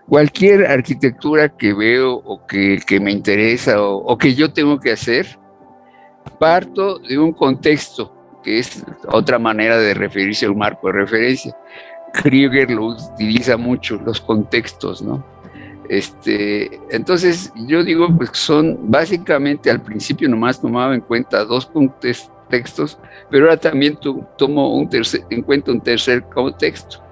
Cualquier arquitectura que veo o que me interesa o que yo tengo que hacer, parto de un contexto, que es otra manera de referirse a un marco de referencia. Krieger lo utiliza mucho, los contextos, ¿no? Entonces, yo digo, pues son básicamente al principio nomás tomaba en cuenta dos contextos, pero ahora también tomo en cuenta un tercer contexto.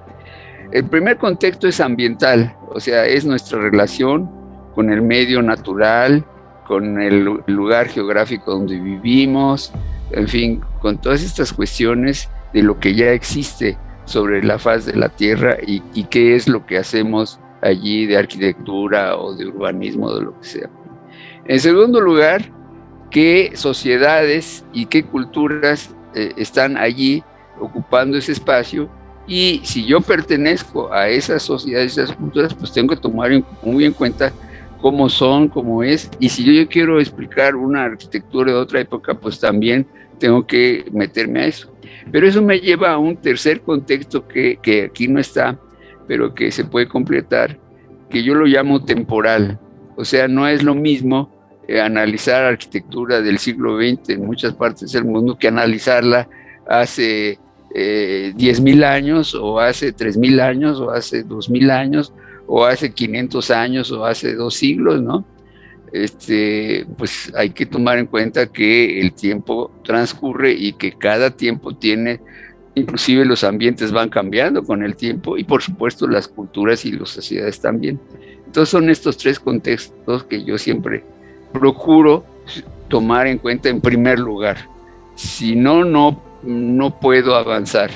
El primer contexto es ambiental, o sea, es nuestra relación con el medio natural, con el lugar geográfico donde vivimos, en fin, con todas estas cuestiones de lo que ya existe sobre la faz de la Tierra y qué es lo que hacemos allí de arquitectura o de urbanismo, de lo que sea. En segundo lugar, qué sociedades y qué culturas están allí ocupando ese espacio, y si yo pertenezco a esas sociedades, esas culturas, pues tengo que tomar muy en cuenta cómo son, cómo es, y si yo quiero explicar una arquitectura de otra época, pues también tengo que meterme a eso. Pero eso me lleva a un tercer contexto que aquí no está, pero que se puede completar, que yo lo llamo temporal. O sea, no es lo mismo analizar arquitectura del siglo XX en muchas partes del mundo que analizarla hace 10.000 años o hace 3.000 años o hace 2.000 años o hace 500 años o hace 2 siglos, ¿no? Pues hay que tomar en cuenta que el tiempo transcurre y que cada tiempo tiene, inclusive los ambientes van cambiando con el tiempo y por supuesto las culturas y las sociedades también. Entonces son estos tres contextos que yo siempre procuro tomar en cuenta en primer lugar. Si no, no puedo avanzar.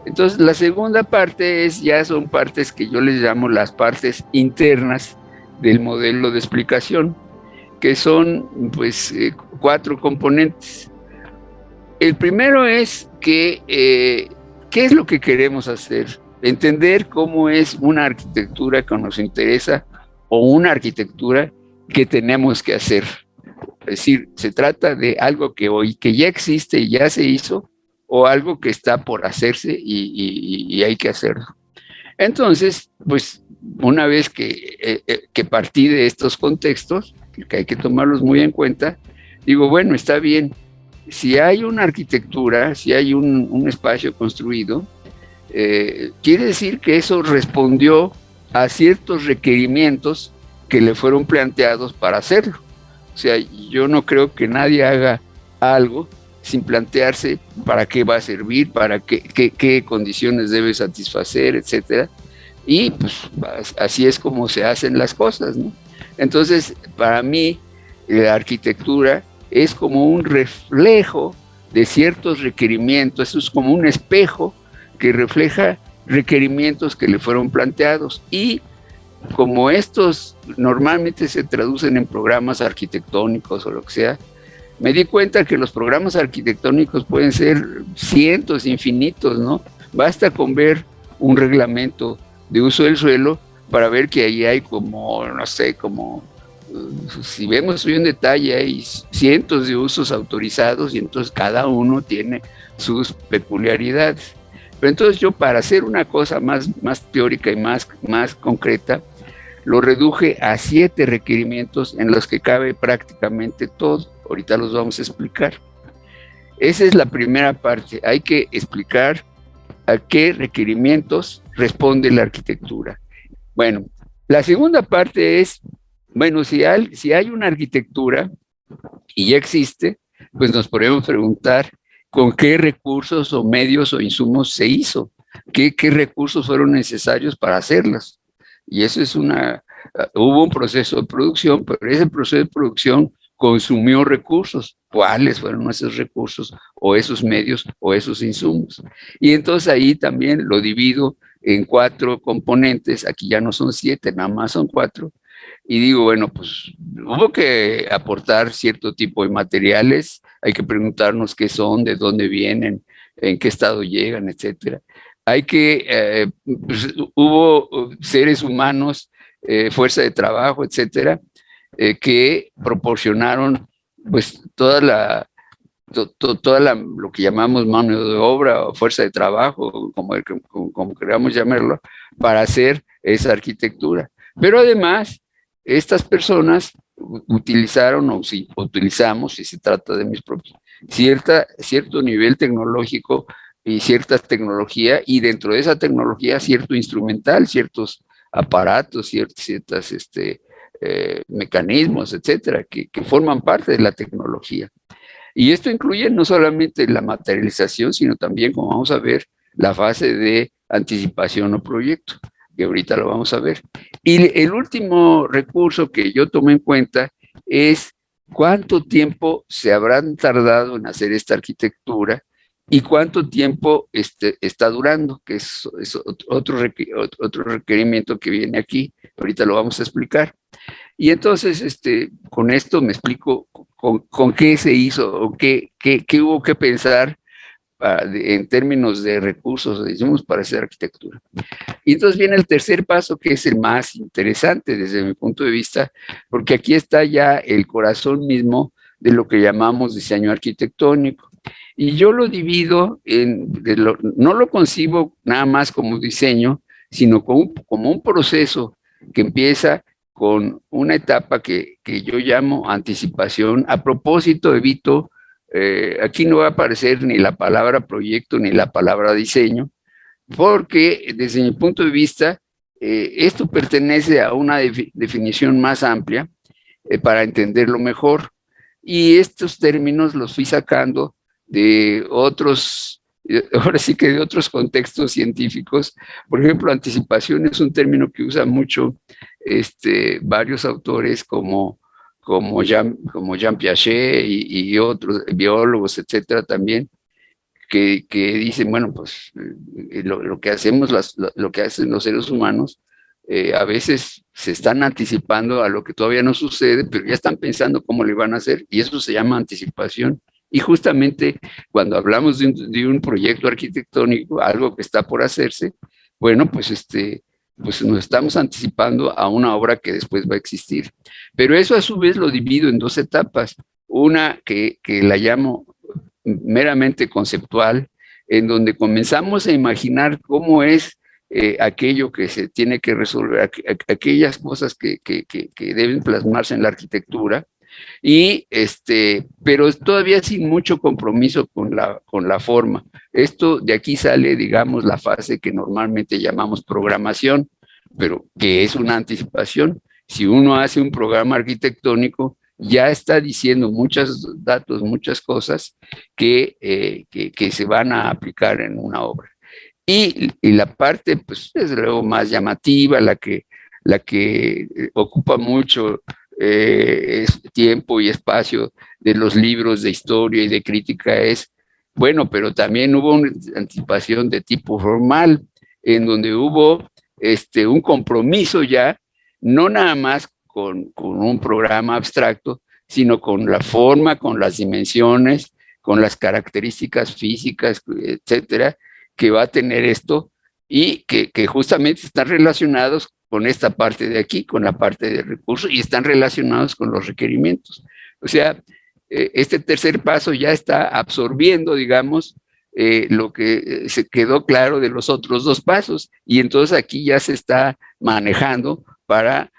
Entonces la segunda parte ya son partes que yo les llamo las partes internas del modelo de explicación, que son pues 4 componentes. El primero es ¿qué es lo que queremos hacer? Entender cómo es una arquitectura que nos interesa o una arquitectura que tenemos que hacer. Es decir, se trata de algo que hoy que ya existe y ya se hizo, o algo que está por hacerse y hay que hacerlo. Entonces, pues una vez que partí de estos contextos, que hay que tomarlos muy en cuenta, digo, bueno, está bien, si hay una arquitectura, si hay un espacio construido, quiere decir que eso respondió a ciertos requerimientos que le fueron planteados para hacerlo. O sea, yo no creo que nadie haga algo sin plantearse para qué va a servir, para qué condiciones debe satisfacer, etcétera. Y pues así es como se hacen las cosas, ¿no? Entonces, para mí, la arquitectura es como un reflejo de ciertos requerimientos, eso es como un espejo que refleja requerimientos que le fueron planteados, y como estos normalmente se traducen en programas arquitectónicos o lo que sea, me di cuenta que los programas arquitectónicos pueden ser cientos, infinitos, ¿no? Basta con ver un reglamento de uso del suelo para ver que ahí hay como, no sé, como, si vemos hoy un detalle, hay cientos de usos autorizados y entonces cada uno tiene sus peculiaridades. Pero entonces yo, para hacer una cosa más teórica y más concreta, lo reduje a 7 requerimientos en los que cabe prácticamente todo. Ahorita los vamos a explicar. Esa es la primera parte. Hay que explicar a qué requerimientos responde la arquitectura. Bueno, la segunda parte es, bueno, si hay una arquitectura y ya existe, pues nos podemos preguntar con qué recursos o medios o insumos se hizo, qué recursos fueron necesarios para hacerlas. Y eso es hubo un proceso de producción, pero ese proceso de producción consumió recursos. ¿Cuáles fueron esos recursos o esos medios o esos insumos? Y entonces ahí también lo divido en 4 componentes, aquí ya no son 7, nada más son 4, y digo, bueno, pues hubo que aportar cierto tipo de materiales, hay que preguntarnos qué son, de dónde vienen, en qué estado llegan, etcétera. Pues, hubo seres humanos, fuerza de trabajo, etcétera, que proporcionaron pues lo que llamamos mano de obra o fuerza de trabajo, como queramos llamarlo, para hacer esa arquitectura. Pero además, estas personas utilizaron o si utilizamos, si se trata de mis propios, cierto nivel tecnológico y cierta tecnología, y dentro de esa tecnología cierto instrumental, ciertos aparatos, ciertas mecanismos, etcétera, que forman parte de la tecnología. Y esto incluye no solamente la materialización, sino también, como vamos a ver, la fase de anticipación o proyecto, que ahorita lo vamos a ver. Y el último recurso que yo tomé en cuenta es cuánto tiempo se habrán tardado en hacer esta arquitectura y cuánto tiempo está durando, que es otro requerimiento que viene aquí. Ahorita lo vamos a explicar. Y entonces, con esto me explico con qué se hizo o qué hubo que pensar en términos de recursos, decimos, para hacer arquitectura. Y entonces viene el tercer paso, que es el más interesante desde mi punto de vista, porque aquí está ya el corazón mismo de lo que llamamos diseño arquitectónico. Y yo lo divido no lo concibo nada más como diseño, sino como un proceso que empieza con una etapa que yo llamo anticipación. A propósito, evito, aquí no va a aparecer ni la palabra proyecto ni la palabra diseño, porque desde mi punto de vista, esto pertenece a una definición más amplia para entenderlo mejor. Y estos términos los fui sacando de otros, ahora sí que de otros contextos científicos. Por ejemplo, anticipación es un término que usa mucho varios autores como Jean Piaget y otros biólogos, etcétera, también, que dicen, bueno, pues lo que hacemos, lo que hacen los seres humanos, a veces se están anticipando a lo que todavía no sucede, pero ya están pensando cómo le van a hacer, y eso se llama anticipación. Y justamente cuando hablamos de un proyecto arquitectónico, algo que está por hacerse, bueno, pues nos estamos anticipando a una obra que después va a existir. Pero eso a su vez lo divido en dos etapas. Una que la llamo meramente conceptual, en donde comenzamos a imaginar cómo es aquello que se tiene que resolver, aquellas cosas que deben plasmarse en la arquitectura, y pero todavía sin mucho compromiso con la forma. Esto de aquí sale, digamos, la fase que normalmente llamamos programación, pero que es una anticipación. Si uno hace un programa arquitectónico, ya está diciendo muchos datos, muchas cosas que se van a aplicar en una obra. Y la parte, pues, desde luego más llamativa, la que ocupa mucho tiempo y espacio de los libros de historia y de crítica es, bueno, pero también hubo una anticipación de tipo formal, en donde hubo un compromiso ya, no nada más con un programa abstracto, sino con la forma, con las dimensiones, con las características físicas, etcétera, que va a tener esto, y que justamente están relacionados con esta parte de aquí, con la parte de recursos, y están relacionados con los requerimientos. O sea, este tercer paso ya está absorbiendo, digamos, lo que se quedó claro de los otros dos pasos, y entonces aquí ya se está manejando para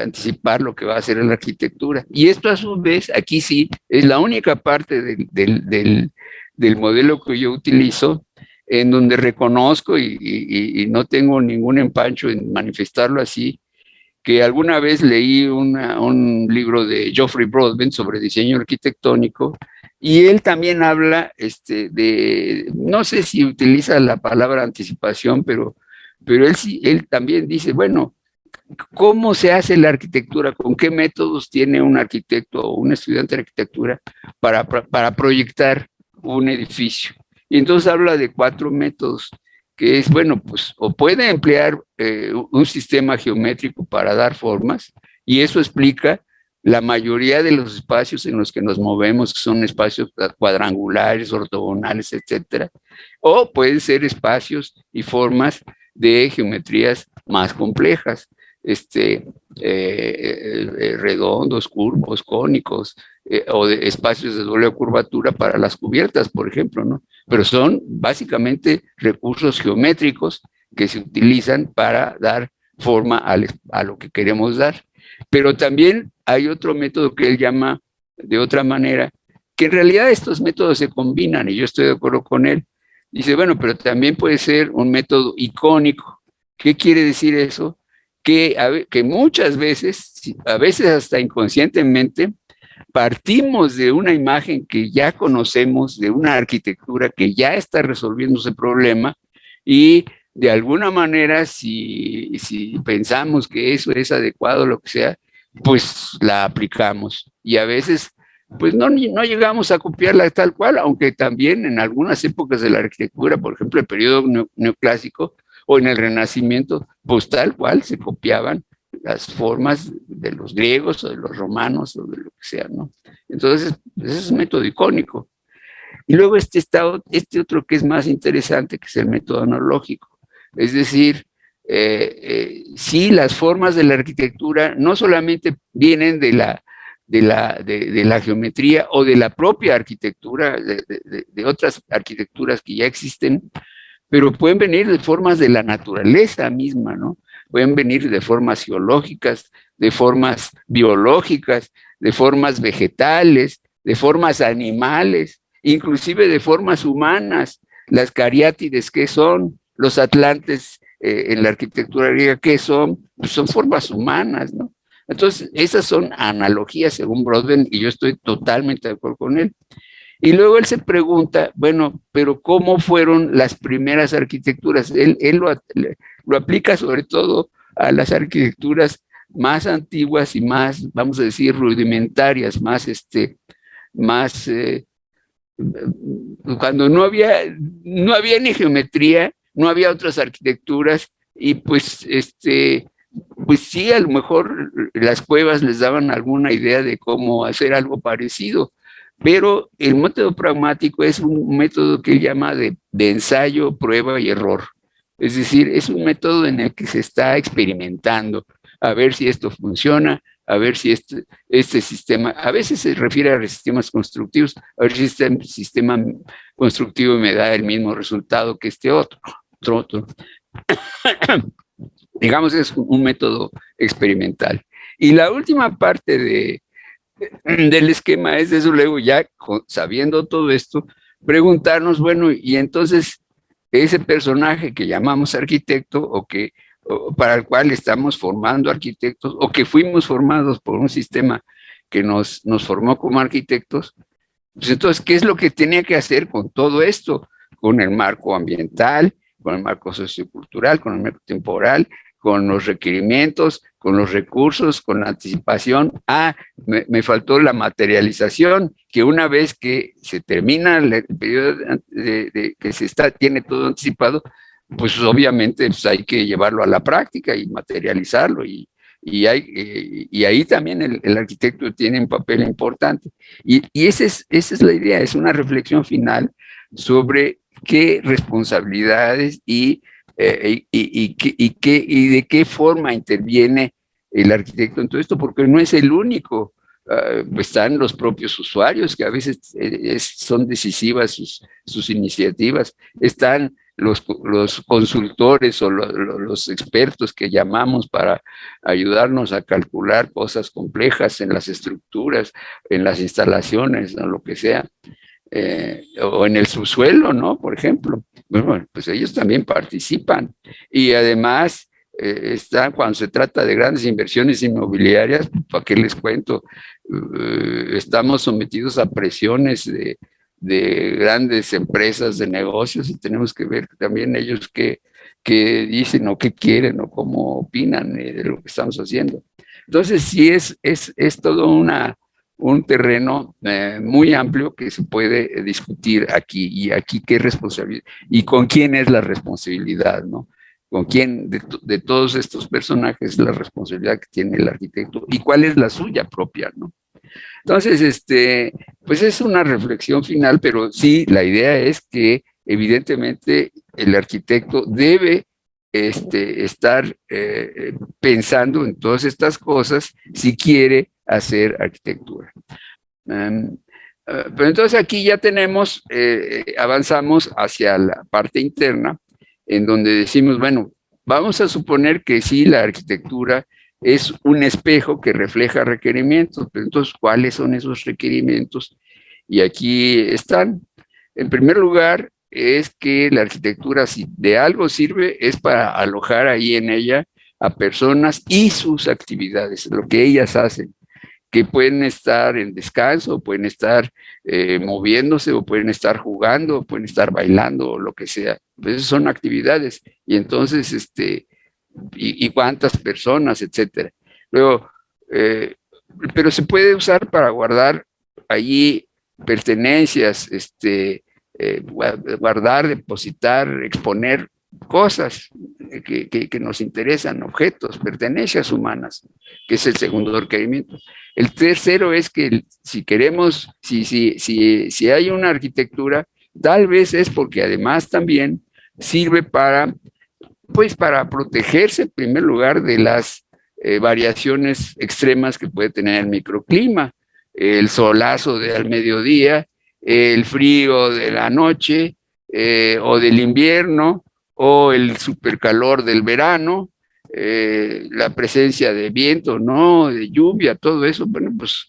anticipar lo que va a hacer en la arquitectura. Y esto a su vez, aquí sí, es la única parte del modelo que yo utilizo en donde reconozco y no tengo ningún empacho en manifestarlo así, que alguna vez leí un libro de Geoffrey Broadbent sobre diseño arquitectónico, y él también habla no sé si utiliza la palabra anticipación, pero él también dice, bueno, ¿cómo se hace la arquitectura? ¿Con qué métodos tiene un arquitecto o un estudiante de arquitectura para proyectar un edificio? Y entonces habla de 4 métodos, que es, bueno, pues, o puede emplear un sistema geométrico para dar formas, y eso explica la mayoría de los espacios en los que nos movemos, que son espacios cuadrangulares, ortogonales, etcétera, o pueden ser espacios y formas de geometrías más complejas, redondos, curvos, cónicos, o de espacios de doble curvatura para las cubiertas, por ejemplo, ¿no? Pero son básicamente recursos geométricos que se utilizan para dar forma a lo que queremos dar. Pero también hay otro método que él llama de otra manera, que en realidad estos métodos se combinan y yo estoy de acuerdo con él. Dice, bueno, pero también puede ser un método icónico. ¿Qué quiere decir eso? Que muchas veces, a veces hasta inconscientemente, partimos de una imagen que ya conocemos, de una arquitectura que ya está resolviendo ese problema y de alguna manera si pensamos que eso es adecuado, lo que sea, pues la aplicamos y a veces pues no llegamos a copiarla tal cual, aunque también en algunas épocas de la arquitectura, por ejemplo el periodo neoclásico o en el Renacimiento, pues tal cual se copiaban las formas de los griegos o de los romanos o de lo que sea, ¿no? Entonces, ese es un método icónico. Y luego este otro que es más interesante, que es el método analógico. Es decir, sí, las formas de la arquitectura no solamente vienen de la geometría o de la propia arquitectura, de otras arquitecturas que ya existen, pero pueden venir de formas de la naturaleza misma, ¿no? Pueden venir de formas geológicas, de formas biológicas, de formas vegetales, de formas animales, inclusive de formas humanas. Las cariátides, ¿qué son? Los atlantes en la arquitectura griega, ¿qué son? Pues son formas humanas, ¿no? Entonces, esas son analogías según Brodben y yo estoy totalmente de acuerdo con él. Y luego él se pregunta, bueno, pero ¿cómo fueron las primeras arquitecturas? Él lo aplica sobre todo a las arquitecturas más antiguas y más, vamos a decir, rudimentarias, más cuando no había ni geometría, no había otras arquitecturas y pues sí, a lo mejor las cuevas les daban alguna idea de cómo hacer algo parecido, pero el método pragmático es un método que él llama de ensayo, prueba y error. Es decir, es un método en el que se está experimentando a ver si esto funciona, a ver si este sistema, a veces se refiere a sistemas constructivos, a ver si este sistema constructivo me da el mismo resultado que este otro. Digamos, es un método experimental. Y la última parte del esquema es, desde luego, ya sabiendo todo esto, preguntarnos, bueno, y entonces ese personaje que llamamos arquitecto o para el cual estamos formando arquitectos o que fuimos formados por un sistema que nos formó como arquitectos, pues entonces, ¿qué es lo que tenía que hacer con todo esto? Con el marco ambiental, con el marco sociocultural, con el marco temporal, con los requerimientos, con los recursos, con la anticipación. Me faltó la materialización, que una vez que se termina el periodo que tiene todo anticipado, pues obviamente pues hay que llevarlo a la práctica y materializarlo y ahí también el arquitecto tiene un papel importante. Y esa es la idea, es una reflexión final sobre qué responsabilidades y de qué forma interviene el arquitecto en todo esto, porque no es el único. Están los propios usuarios que a veces son decisivas sus iniciativas, están los consultores o los expertos que llamamos para ayudarnos a calcular cosas complejas en las estructuras, en las instalaciones, o lo que sea, o en el subsuelo, ¿no? Por ejemplo. Bueno, pues ellos también participan y además están cuando se trata de grandes inversiones inmobiliarias, ¿para qué les cuento? Estamos sometidos a presiones de grandes empresas de negocios y tenemos que ver también ellos qué dicen o qué quieren o cómo opinan de lo que estamos haciendo. Entonces, sí es todo un terreno muy amplio que se puede discutir aquí y aquí qué responsabilidad y con quién es la responsabilidad, ¿no? Con quién de todos estos personajes la responsabilidad que tiene el arquitecto y cuál es la suya propia, ¿no? Entonces, pues es una reflexión final, pero sí, la idea es que evidentemente el arquitecto debe estar pensando en todas estas cosas si quiere hacer arquitectura. Pero entonces aquí ya tenemos, avanzamos hacia la parte interna, en donde decimos, bueno, vamos a suponer que sí, la arquitectura es un espejo que refleja requerimientos, pero entonces, ¿cuáles son esos requerimientos? Y aquí están. En primer lugar, es que la arquitectura, si de algo sirve, es para alojar ahí en ella a personas y sus actividades, lo que ellas hacen, que pueden estar en descanso, pueden estar moviéndose, o pueden estar jugando, o pueden estar bailando, o lo que sea. Esas son actividades. Y entonces, y cuántas personas, etcétera. Luego, eh, pero se puede usar para guardar allí pertenencias, guardar, depositar, exponer cosas que nos interesan, objetos, pertenencias humanas, que es el segundo requerimiento. El tercero es que si queremos, si hay una arquitectura, tal vez es porque además también sirve para, pues, para protegerse en primer lugar de las variaciones extremas que puede tener el microclima, el solazo de al mediodía, el frío de la noche, o del invierno, o el supercalor del verano, la presencia de viento, ¿no? De lluvia, todo eso. Bueno, pues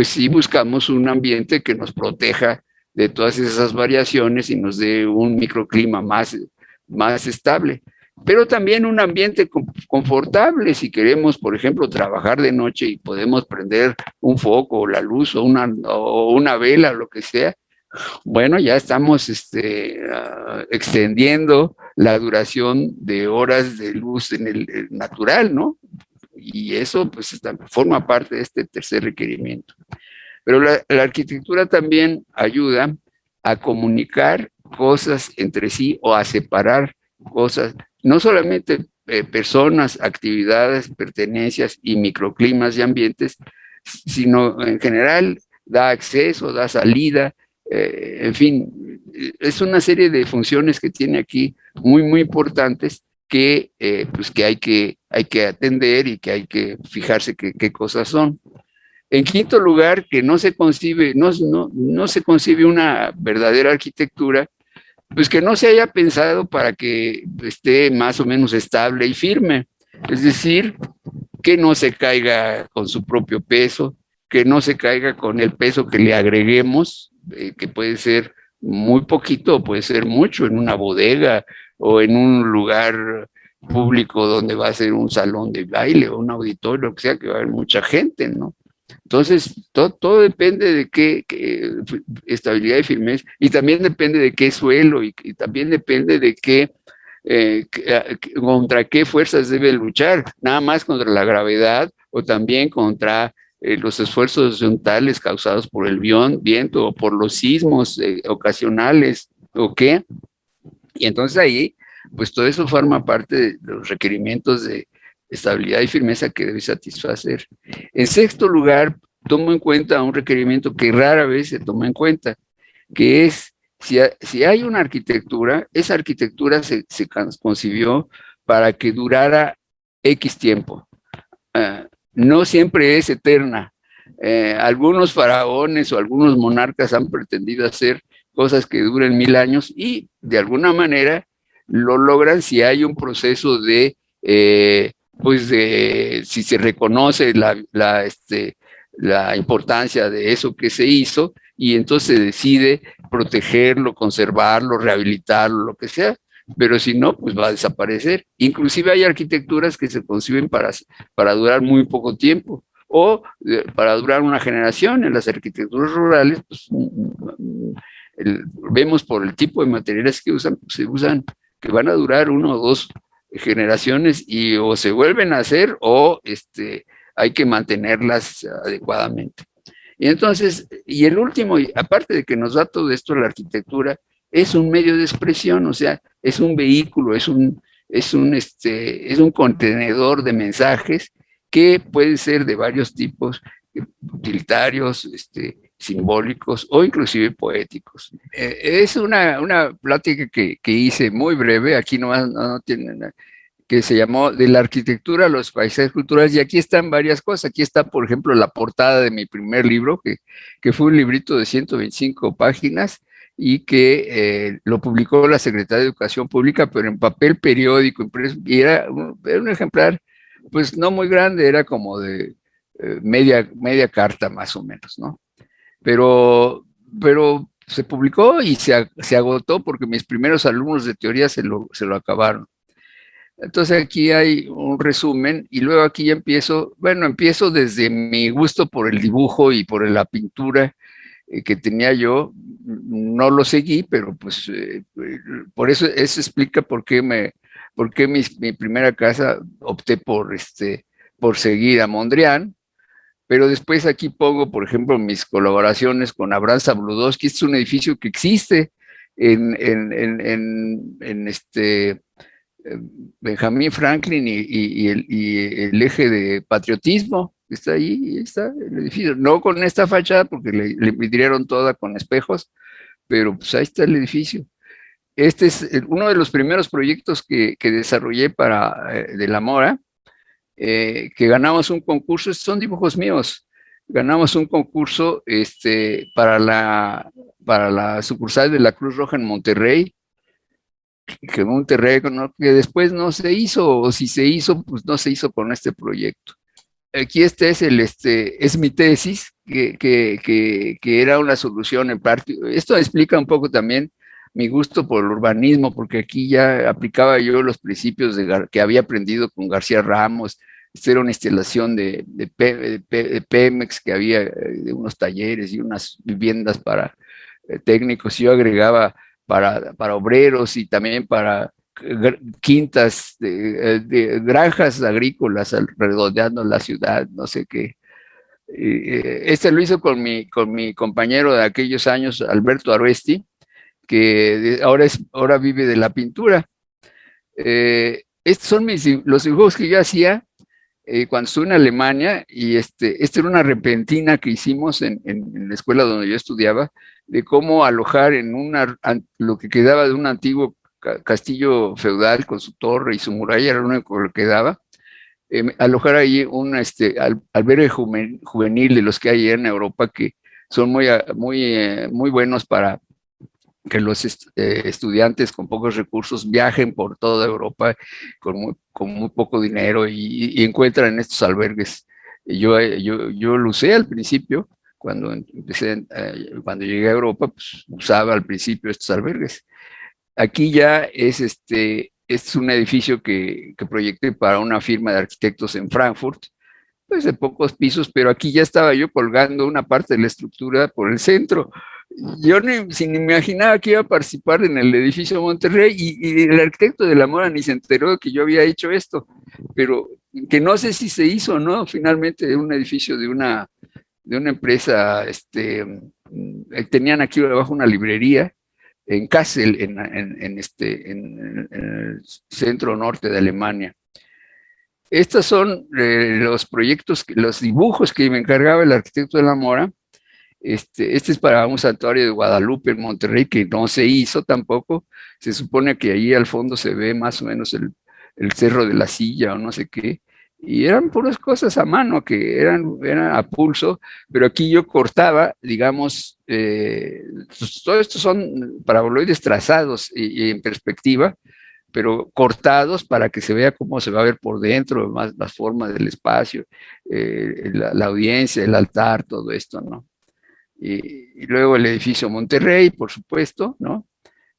sí buscamos un ambiente que nos proteja de todas esas variaciones y nos dé un microclima más estable, pero también un ambiente confortable. Si queremos, por ejemplo, trabajar de noche y podemos prender un foco o la luz o una vela, lo que sea, bueno, ya estamos extendiendo la duración de horas de luz en el natural, ¿no? Y eso pues forma parte de este tercer requerimiento. Pero la arquitectura también ayuda a comunicar cosas entre sí, o a separar cosas, no solamente personas, actividades, pertenencias y microclimas y ambientes, sino en general da acceso, da salida, en fin, es una serie de funciones que tiene aquí muy importantes pues que hay que atender y que hay que fijarse qué cosas son. En quinto lugar, que no se concibe, no se concibe una verdadera arquitectura, pues que no se haya pensado para que esté más o menos estable y firme. Es decir, que no se caiga con su propio peso, que no se caiga con el peso que le agreguemos, que puede ser muy poquito o puede ser mucho, en una bodega o en un lugar público donde va a ser un salón de baile o un auditorio, lo que sea, que va a haber mucha gente, ¿no? Entonces, todo depende de qué estabilidad y firmeza, y también depende de qué suelo, y también depende de contra qué fuerzas debe luchar, nada más contra la gravedad o también contra los esfuerzos horizontales causados por el viento o por los sismos ocasionales, ¿o qué? Y entonces ahí, pues todo eso forma parte de los requerimientos de estabilidad y firmeza que debe satisfacer. En sexto lugar, tomo en cuenta un requerimiento que rara vez se toma en cuenta, que es si hay una arquitectura, esa arquitectura se concibió para que durara X tiempo. No siempre es eterna. Algunos faraones o algunos monarcas han pretendido hacer cosas que duren 1000 años, y de alguna manera lo logran si hay un proceso pues si se reconoce la importancia de eso que se hizo, y entonces se decide protegerlo, conservarlo, rehabilitarlo, lo que sea. Pero si no, pues va a desaparecer. Inclusive hay arquitecturas que se conciben para durar muy poco tiempo, o para durar una generación. En las arquitecturas rurales, pues, vemos por el tipo de materiales que usan, pues, se usan que van a durar 1 o 2 generaciones, y o se vuelven a hacer o hay que mantenerlas adecuadamente. Y entonces, y el último, aparte de que nos da todo esto, la arquitectura es un medio de expresión, o sea, es un vehículo, es un contenedor de mensajes que pueden ser de varios tipos, utilitarios, simbólicos o inclusive poéticos. Es una plática que hice muy breve, aquí no tiene nada, que se llamó De la arquitectura a los paisajes culturales, y aquí están varias cosas. Aquí está, por ejemplo, la portada de mi primer libro, que fue un librito de 125 páginas, y que lo publicó la Secretaría de Educación Pública, pero en papel periódico, impreso, y era un ejemplar, pues no muy grande, era como de media carta más o menos, ¿no? Pero se publicó y se agotó porque mis primeros alumnos de teoría se lo acabaron. Entonces aquí hay un resumen y luego aquí ya empiezo, bueno, empiezo desde mi gusto por el dibujo y por la pintura que tenía yo, no lo seguí, pero pues por eso explica por qué mi primera casa opté por seguir a Mondrian, pero después aquí pongo, por ejemplo, mis colaboraciones con Abraham Sabludowski. Este es un edificio que existe en Benjamin Franklin y el eje de patriotismo. Está ahí, está el edificio. No con esta fachada, porque le vidrieron toda con espejos, pero pues ahí está el edificio. Este es uno de los primeros proyectos que desarrollé de la Mora, que ganamos un concurso. Estos son dibujos míos. Ganamos un concurso para la sucursal de la Cruz Roja en Monterrey, que Monterrey, ¿no? Que después no se hizo, o si se hizo, pues no se hizo con este proyecto. Aquí es mi tesis, que era una solución en parte. Esto explica un poco también mi gusto por el urbanismo, porque aquí ya aplicaba yo los principios que había aprendido con García Ramos. Esta era una instalación de Pemex, que había de unos talleres y unas viviendas para técnicos. Yo agregaba para obreros y también para quintas, de granjas agrícolas rodeando la ciudad, no sé qué. Este lo hizo con mi compañero de aquellos años, Alberto Aruesti, que ahora vive de la pintura. Estos son los dibujos que yo hacía cuando estuve en Alemania, y esta era una repentina que hicimos en la escuela donde yo estudiaba, de cómo alojar en lo que quedaba de un antiguo castillo feudal con su torre y su muralla, era lo único que quedaba. Alojar ahí un albergue juvenil de los que hay en Europa, que son muy buenos para que los estudiantes con pocos recursos viajen por toda Europa con muy poco dinero, y encuentran estos albergues. Yo lo usé al principio, cuando llegué a Europa, pues usaba al principio estos albergues. Aquí ya es un edificio que proyecté para una firma de arquitectos en Frankfurt, pues de pocos pisos, pero aquí ya estaba yo colgando una parte de la estructura por el centro. Yo ni me imaginaba que iba a participar en el edificio Monterrey, y el arquitecto de la Mora ni se enteró de que yo había hecho esto, pero que no sé si se hizo o no, finalmente un edificio de una empresa. Tenían aquí abajo una librería en Kassel, en el centro norte de Alemania. Estos son los proyectos, los dibujos que me encargaba el arquitecto de la Mora. Este es para un santuario de Guadalupe en Monterrey, que no se hizo tampoco. Se supone que ahí al fondo se ve más o menos el Cerro de la Silla o no sé qué. Y eran puras cosas a mano, que eran a pulso, pero aquí yo cortaba, digamos, pues, todo esto son paraboloides trazados y en perspectiva, pero cortados para que se vea cómo se va a ver por dentro, más las formas del espacio, la audiencia, el altar, todo esto, ¿no? Y luego el edificio Monterrey, por supuesto, ¿no?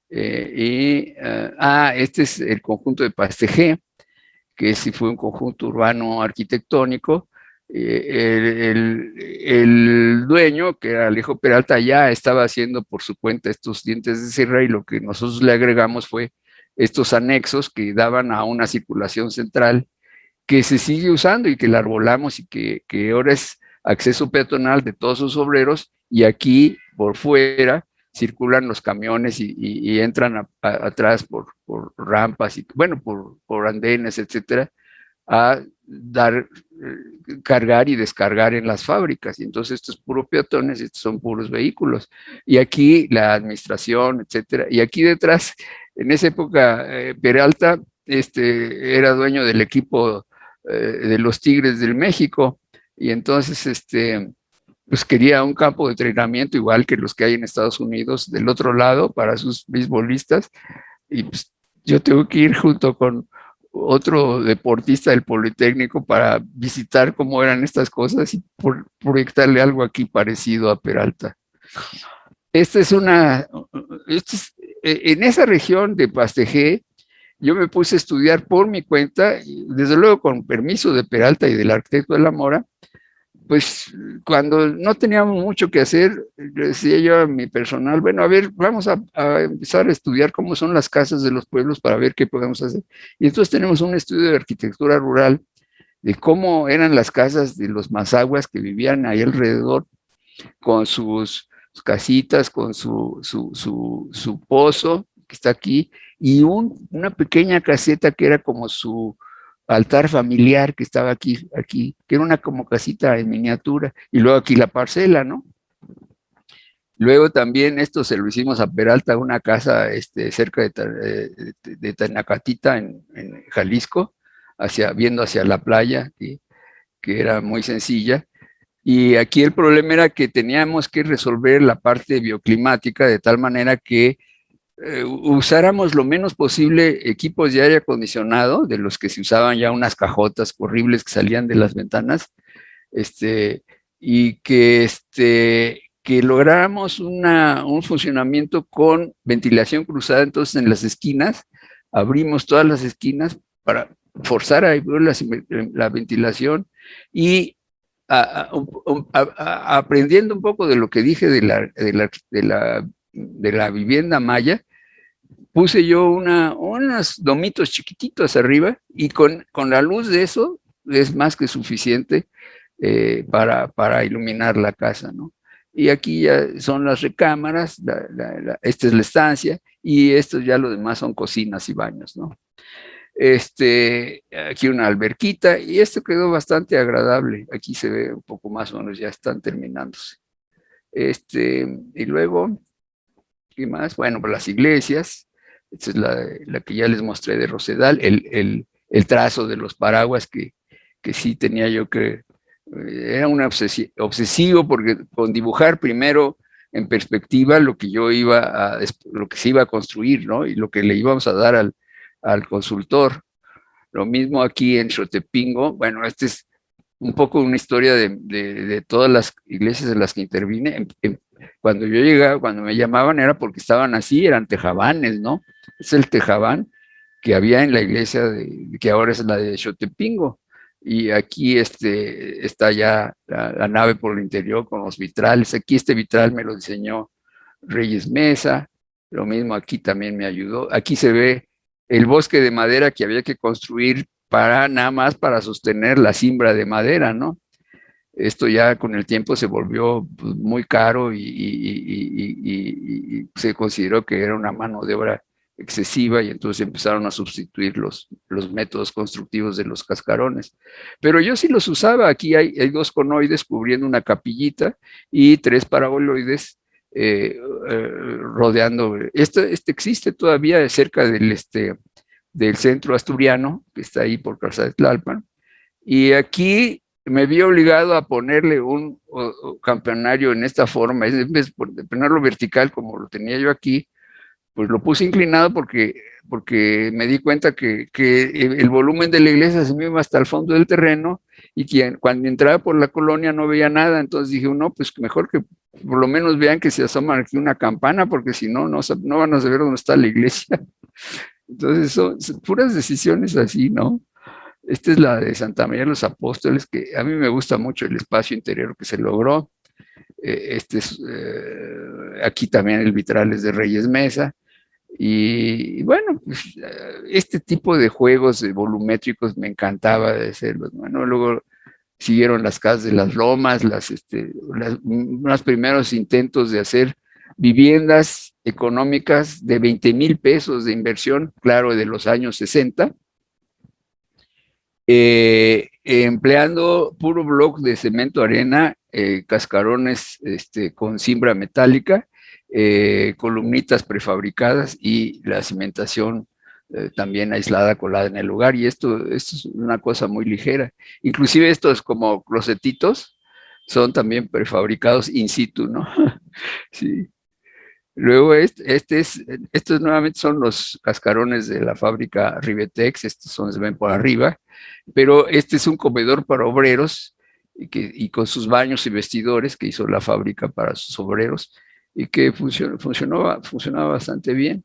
Este es el conjunto de Pastegé, que sí fue un conjunto urbano arquitectónico. El dueño, que era Alejo Peralta, ya estaba haciendo por su cuenta estos dientes de sierra, y lo que nosotros le agregamos fue estos anexos que daban a una circulación central que se sigue usando y que la arbolamos, y que ahora es acceso peatonal de todos sus obreros, y aquí por fuera circulan los camiones y entran atrás por rampas y bueno, por andenes, etcétera, a cargar y descargar en las fábricas. Y entonces estos puros peatones, estos son puros vehículos. Y aquí la administración, etcétera. Y aquí detrás, en esa época, Peralta era dueño del equipo de los Tigres del México. Y entonces pues quería un campo de entrenamiento igual que los que hay en Estados Unidos del otro lado para sus beisbolistas, y pues yo tengo que ir junto con otro deportista del Politécnico para visitar cómo eran estas cosas y proyectarle algo aquí parecido a Peralta. Esta es una, esta es, en esa región de Pastejé, yo me puse a estudiar por mi cuenta, desde luego con permiso de Peralta y del arquitecto de la Mora, pues cuando no teníamos mucho que hacer, le decía yo a mi personal, bueno, a ver, vamos a empezar a estudiar cómo son las casas de los pueblos para ver qué podemos hacer. Y entonces tenemos un estudio de arquitectura rural, de cómo eran las casas de los mazaguas que vivían ahí alrededor, con sus casitas, con su pozo, que está aquí, y una pequeña caseta que era como su altar familiar que estaba aquí, que era una como casita en miniatura, y luego aquí la parcela, ¿no? Luego también esto se lo hicimos a Peralta, una casa cerca de Tanacatita, en Jalisco, viendo hacia la playa, que era muy sencilla. Y aquí el problema era que teníamos que resolver la parte bioclimática de tal manera que usáramos lo menos posible equipos de aire acondicionado, de los que se usaban ya unas cajotas horribles que salían de las ventanas, este, y que lográramos un funcionamiento con ventilación cruzada. Entonces en las esquinas, abrimos todas las esquinas para forzar a abrir la ventilación y aprendiendo un poco de lo que dije de la vivienda maya, puse yo unos domitos chiquititos arriba y con la luz de eso es más que suficiente para iluminar la casa, ¿no? Y aquí ya son las recámaras, esta es la estancia y esto ya lo demás son cocinas y baños, ¿no? Aquí una alberquita y esto quedó bastante agradable. Aquí se ve un poco más o menos, ya están terminándose. Y luego, ¿qué más? Bueno, pues las iglesias. Esta es la que ya les mostré de Rosedal, el trazo de los paraguas que sí tenía yo que, era un obsesivo porque con dibujar primero en perspectiva lo que lo que se iba a construir, ¿no? Y lo que le íbamos a dar al consultor. Lo mismo aquí en Xotepingo. Bueno, este es un poco una historia de todas las iglesias en las que intervine. Cuando yo llegaba, cuando me llamaban era porque estaban así, eran tejabanes, ¿no? Es el tejabán que había en la iglesia que ahora es la de Xotepingo. Y aquí está ya la nave por el interior con los vitrales. Aquí este vitral me lo diseñó Reyes Mesa. Lo mismo aquí también me ayudó. Aquí se ve el bosque de madera que había que construir para nada más para sostener la cimbra de madera, ¿no? Esto ya con el tiempo se volvió pues, muy caro y se consideró que era una mano de obra excesiva y entonces empezaron a sustituir los métodos constructivos de los cascarones. Pero yo sí los usaba. Aquí hay dos conoides cubriendo una capillita y tres paraboloides rodeando. Este existe todavía cerca del centro asturiano, que está ahí por Casa de Tlalpan. Y aquí me vi obligado a ponerle un campanario en esta forma, en vez de ponerlo vertical como lo tenía yo aquí, pues lo puse inclinado porque me di cuenta que el volumen de la iglesia se me iba hasta el fondo del terreno y que cuando entraba por la colonia no veía nada. Entonces dije, no, pues mejor que por lo menos vean que se asoma aquí una campana, porque si no, no van a saber dónde está la iglesia. Entonces son puras decisiones así, ¿no? Esta es la de Santa María de los Apóstoles, que a mí me gusta mucho el espacio interior que se logró. Aquí también el vitral es de Reyes Mesa. Y bueno, pues, este tipo de juegos volumétricos me encantaba de hacerlos. Bueno, luego siguieron las casas de las lomas, los primeros intentos de hacer viviendas económicas de 20,000 pesos de inversión, claro, de los años 60, empleando puro bloque de cemento arena, cascarones con cimbra metálica, columnitas prefabricadas y la cimentación también aislada, colada en el lugar. Y esto es una cosa muy ligera. Inclusive estos como closetitos son también prefabricados in situ, ¿no? Sí. Luego, estos nuevamente son los cascarones de la fábrica Rivetex, estos son, se ven por arriba, pero este es un comedor para obreros y con sus baños y vestidores que hizo la fábrica para sus obreros y que funcionaba bastante bien.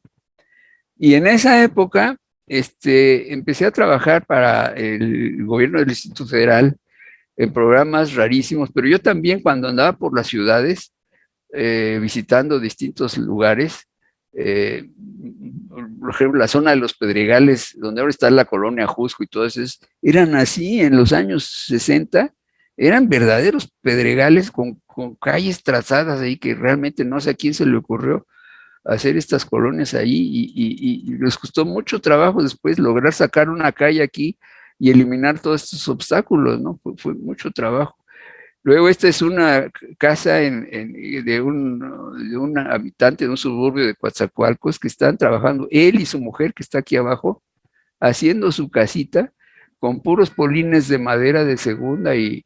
Y en esa época empecé a trabajar para el gobierno del Distrito Federal en programas rarísimos, pero yo también cuando andaba por las ciudades, visitando distintos lugares, eh, por ejemplo, la zona de los Pedregales, donde ahora está la colonia Jusco y todo eso, eran así en los años 60, eran verdaderos pedregales con calles trazadas ahí que realmente no sé a quién se le ocurrió hacer estas colonias ahí y les costó mucho trabajo después lograr sacar una calle aquí y eliminar todos estos obstáculos, ¿no? Fue mucho trabajo. Luego esta es una casa de un habitante de un suburbio de Coatzacoalcos que están trabajando, él y su mujer que está aquí abajo, haciendo su casita con puros polines de madera de segunda y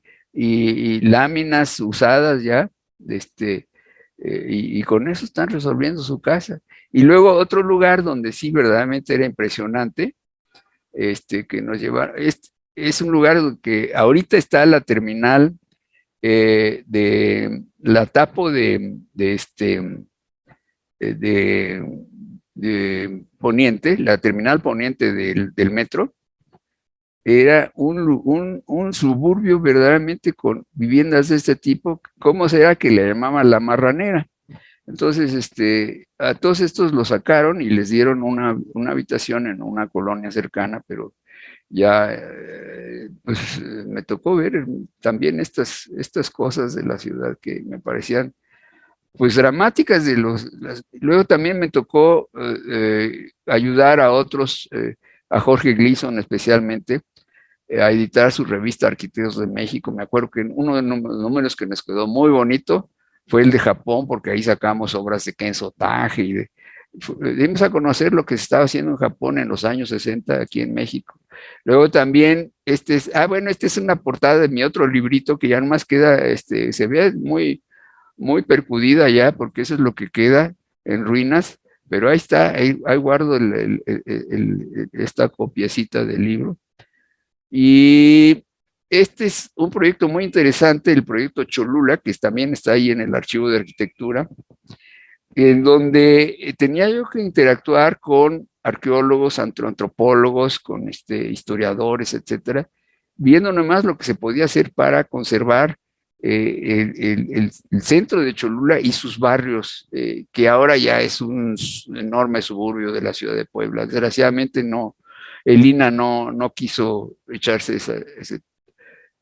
láminas usadas ya, y con eso están resolviendo su casa. Y luego otro lugar donde sí verdaderamente era impresionante, que nos llevaron, es un lugar que ahorita está la terminal de la Tapo de, de Poniente, la terminal Poniente del metro, era un suburbio verdaderamente con viviendas de este tipo. ¿Cómo será que le llamaban la marranera? Entonces, a todos estos los sacaron y les dieron una habitación en una colonia cercana, pero ya pues, me tocó ver también estas cosas de la ciudad que me parecían pues dramáticas luego también me tocó ayudar a otros, a Jorge Gleason especialmente, a editar su revista Arquitectos de México. Me acuerdo que uno de los números que nos quedó muy bonito fue el de Japón, porque ahí sacamos obras de Kenzo Tange dimos a conocer lo que se estaba haciendo en Japón en los años 60 aquí en México. Luego también, bueno, esta es una portada de mi otro librito que ya nomás queda, se ve muy percudida ya, porque eso es lo que queda en ruinas, pero ahí está, ahí guardo esta copiecita del libro. Y este es un proyecto muy interesante, el proyecto Cholula, que también está ahí en el archivo de arquitectura, en donde tenía yo que interactuar con arqueólogos, antropólogos, con historiadores, etcétera, viendo nomás lo que se podía hacer para conservar el centro de Cholula y sus barrios, que ahora ya es un enorme suburbio de la ciudad de Puebla. Desgraciadamente no, el INA no quiso echarse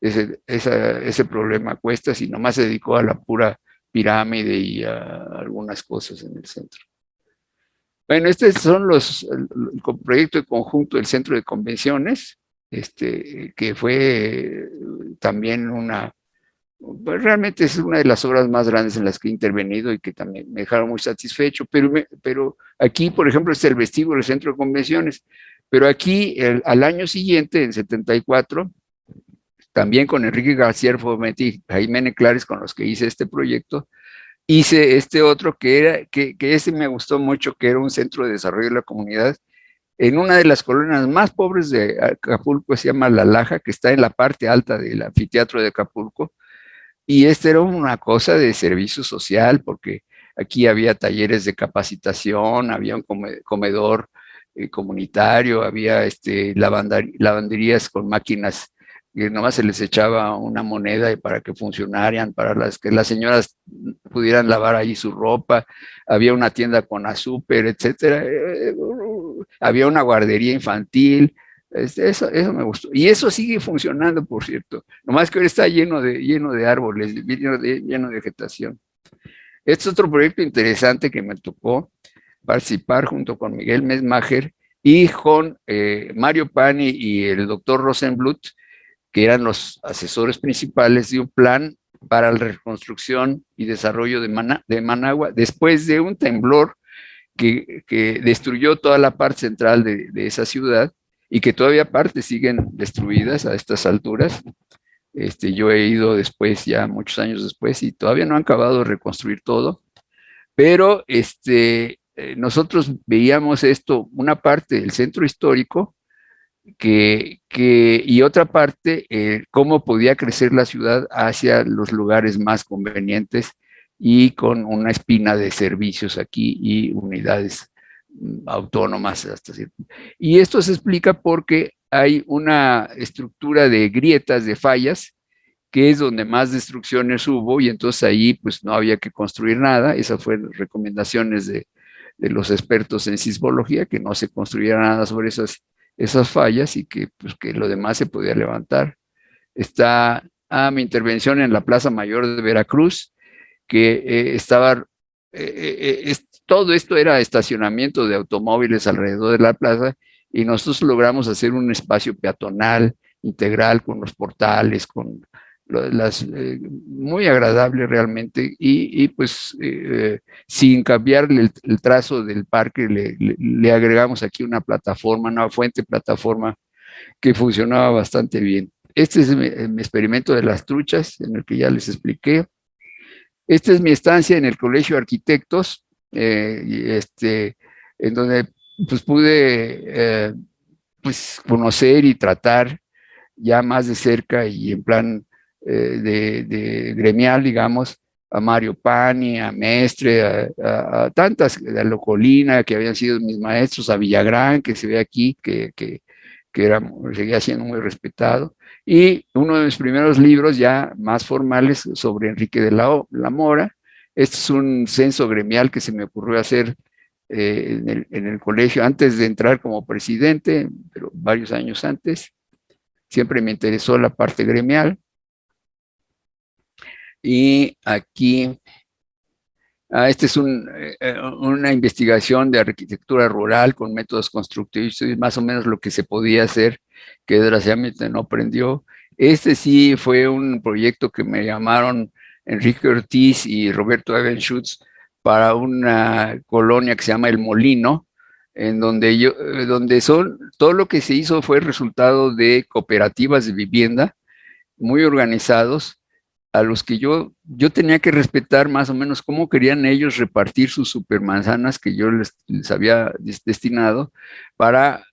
ese problema a cuestas y nomás se dedicó a la pura pirámide y a algunas cosas en el centro. Bueno, estos son el proyecto de conjunto del Centro de Convenciones, que fue también pues realmente es una de las obras más grandes en las que he intervenido y que también me dejaron muy satisfecho, pero aquí, por ejemplo, está el vestíbulo del Centro de Convenciones, pero aquí al año siguiente, en 74, también con Enrique García Fometti y Jaime Clares, con los que hice este proyecto, hice este otro que ese me gustó mucho, que era un centro de desarrollo de la comunidad en una de las colonias más pobres de Acapulco, se llama La Laja, que está en la parte alta del anfiteatro de Acapulco, y era una cosa de servicio social, porque aquí había talleres de capacitación, había un comedor comunitario, había lavanderías con máquinas que nomás se les echaba una moneda para que funcionaran, para que las señoras pudieran lavar ahí su ropa, había una tienda con azúcar, etcétera, había una guardería infantil, eso me gustó. Y eso sigue funcionando, por cierto. Nomás que ahora está lleno de árboles, lleno de vegetación. Este es otro proyecto interesante que me tocó participar junto con Miguel Mesmacher y con Mario Pani y el doctor Rosenblut, que eran los asesores principales de un plan para la reconstrucción y desarrollo de Managua después de un temblor que destruyó toda la parte central de esa ciudad y que todavía partes siguen destruidas a estas alturas. Yo he ido después, ya muchos años después, y todavía no han acabado de reconstruir todo, pero nosotros veíamos esto, una parte del centro histórico, y otra parte, cómo podía crecer la ciudad hacia los lugares más convenientes y con una espina de servicios aquí y unidades autónomas hasta cierto. Y esto se explica porque hay una estructura de grietas, de fallas, que es donde más destrucciones hubo, y entonces ahí pues no había que construir nada. Esas fueron recomendaciones de los expertos en sismología, que no se construyera nada sobre esas fallas y que, pues, que lo demás se podía levantar. Está mi intervención en la Plaza Mayor de Veracruz, que todo esto era estacionamiento de automóviles alrededor de la plaza, y nosotros logramos hacer un espacio peatonal integral con los portales, con muy agradable realmente, y pues sin cambiar el trazo del parque, le agregamos aquí una plataforma, una fuente plataforma que funcionaba bastante bien. Este es mi experimento de las truchas, en el que ya les expliqué. Esta es mi estancia en el Colegio de Arquitectos, en donde pues pude pues, conocer y tratar ya más de cerca y en plan de gremial, digamos, a Mario Pani, a Mestre, a tantas, a Locolina, que habían sido mis maestros, a Villagrán, que se ve aquí, que era, seguía siendo muy respetado, y uno de mis primeros libros ya más formales sobre Enrique de la Mora. Este es un censo gremial que se me ocurrió hacer en el colegio antes de entrar como presidente, pero varios años antes. Siempre me interesó la parte gremial. Y aquí, esta es una investigación de arquitectura rural con métodos constructivos, y más o menos lo que se podía hacer, que desgraciadamente no prendió. Este sí fue un proyecto que me llamaron Enrique Ortiz y Roberto Evenschutz para una colonia que se llama El Molino, en donde todo lo que se hizo fue el resultado de cooperativas de vivienda muy organizados, a los que yo tenía que respetar más o menos cómo querían ellos repartir sus supermanzanas que yo les había destinado para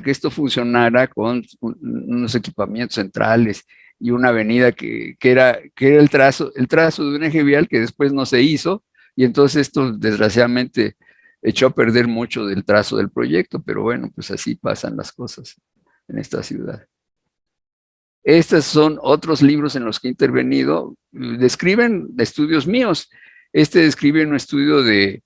que esto funcionara con unos equipamientos centrales y una avenida que era el trazo de un eje vial que después no se hizo, y entonces esto desgraciadamente echó a perder mucho del trazo del proyecto, pero bueno, pues así pasan las cosas en esta ciudad. Estos son otros libros en los que he intervenido, describen estudios míos. Este describe un estudio de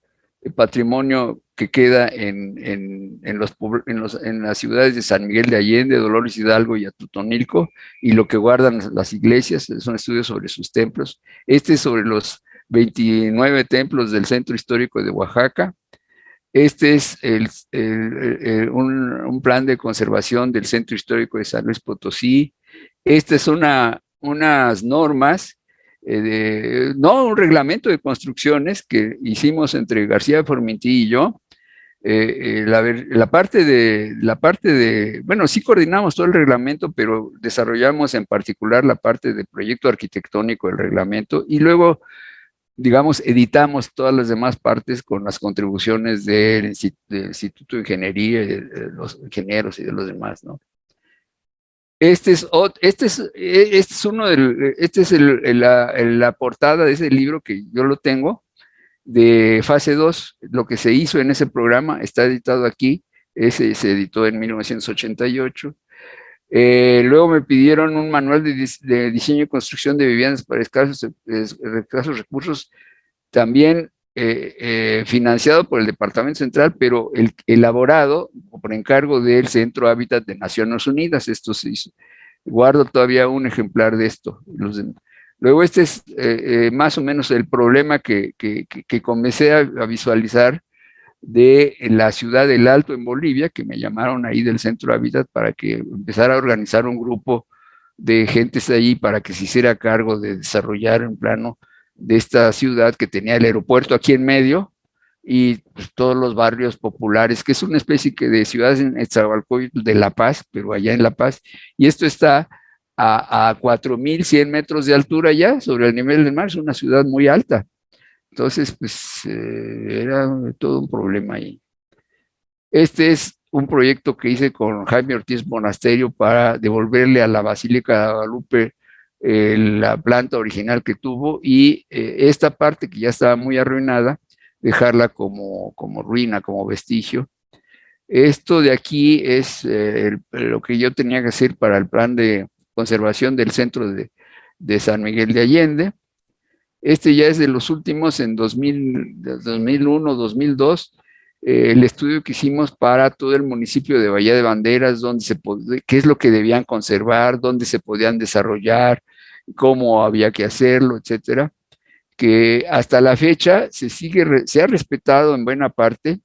patrimonio que queda en las ciudades de San Miguel de Allende, Dolores Hidalgo y Atotonilco, y lo que guardan las iglesias. Es un estudio sobre sus templos. Este es sobre los 29 templos del centro histórico de Oaxaca. Este es un plan de conservación del centro histórico de San Luis Potosí. Estas son unas normas, no un reglamento de construcciones que hicimos entre García Formentí y yo. Bueno, sí coordinamos todo el reglamento, pero desarrollamos en particular la parte de proyecto arquitectónico del reglamento, y luego, digamos, editamos todas las demás partes con las contribuciones del Instituto de Ingeniería, de los ingenieros y de los demás, ¿no? Este es la portada de ese libro, que yo lo tengo, de fase 2. Lo que se hizo en ese programa está editado aquí. Ese se editó en 1988. Luego me pidieron un manual de diseño y construcción de viviendas para escasos recursos, también financiado por el Departamento Central, pero elaborado por encargo del Centro Hábitat de Naciones Unidas. Esto se hizo. Guardo todavía un ejemplar de esto. Luego este es más o menos el problema que comencé a visualizar de la ciudad del Alto en Bolivia, que me llamaron ahí del Centro Hábitat para que empezara a organizar un grupo de gentes ahí para que se hiciera cargo de desarrollar un plano de esta ciudad que tenía el aeropuerto aquí en medio, y pues, todos los barrios populares, que es una especie de ciudad en Nezahualcóyotl de La Paz, pero allá en La Paz. Y esto está a 4.100 metros de altura ya sobre el nivel del mar, es una ciudad muy alta. Entonces, pues era todo un problema ahí. Este es un proyecto que hice con Jaime Ortiz Monasterio para devolverle a la Basílica de Guadalupe la planta original que tuvo y esta parte que ya estaba muy arruinada, dejarla como ruina, como vestigio. Esto de aquí es lo que yo tenía que hacer para el plan de conservación del centro de San Miguel de Allende. Este ya es de los últimos en 2001, 2002, el estudio que hicimos para todo el municipio de Bahía de Banderas, qué es lo que debían conservar, dónde se podían desarrollar, cómo había que hacerlo, etcétera, que hasta la fecha se ha respetado en buena parte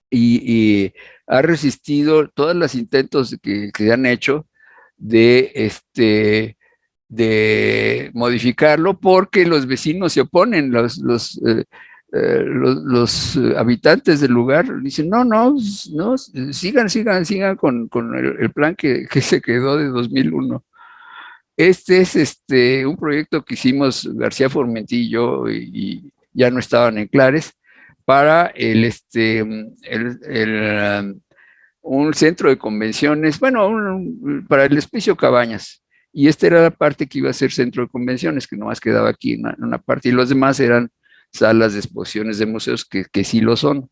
y ha resistido todos los intentos que se han hecho de de modificarlo porque los vecinos se oponen, habitantes del lugar dicen, no, no, no, sigan con el plan que se quedó de 2001. Este es un proyecto que hicimos García Formentillo y ya no estaban en Clares para un centro de convenciones, bueno, para el Hospicio Cabañas. Y esta era la parte que iba a ser centro de convenciones, que nomás quedaba aquí en una parte, y los demás eran salas de exposiciones de museos que sí lo son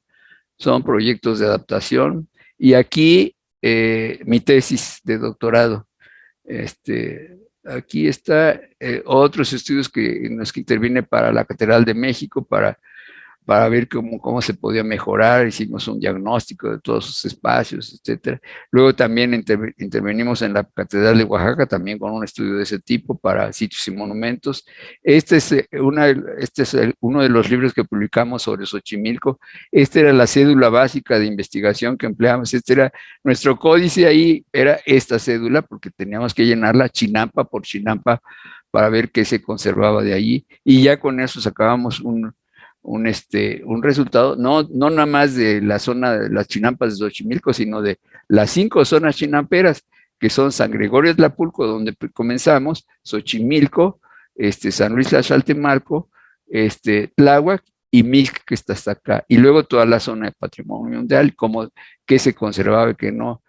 proyectos de adaptación. Y aquí mi tesis de doctorado. Aquí está otros estudios en los que intervine para la Catedral de México, para ver cómo se podía mejorar, hicimos un diagnóstico de todos sus espacios, etcétera. Luego también intervenimos en la Catedral de Oaxaca, también con un estudio de ese tipo para sitios y monumentos. Este es uno de los libros que publicamos sobre Xochimilco. Esta era la cédula básica de investigación que empleamos, este era nuestro códice, ahí era esta cédula, porque teníamos que llenarla chinampa por chinampa para ver qué se conservaba de allí, y ya con eso sacábamos un resultado, no nada más de la zona de las chinampas de Xochimilco, sino de las 5 zonas chinamperas, que son San Gregorio de Tlapulco, donde comenzamos, Xochimilco, San Luis Tlaxaltemalco, Tláhuac y Mixquic, que está hasta acá, y luego toda la zona de patrimonio mundial, como qué se conservaba y qué no.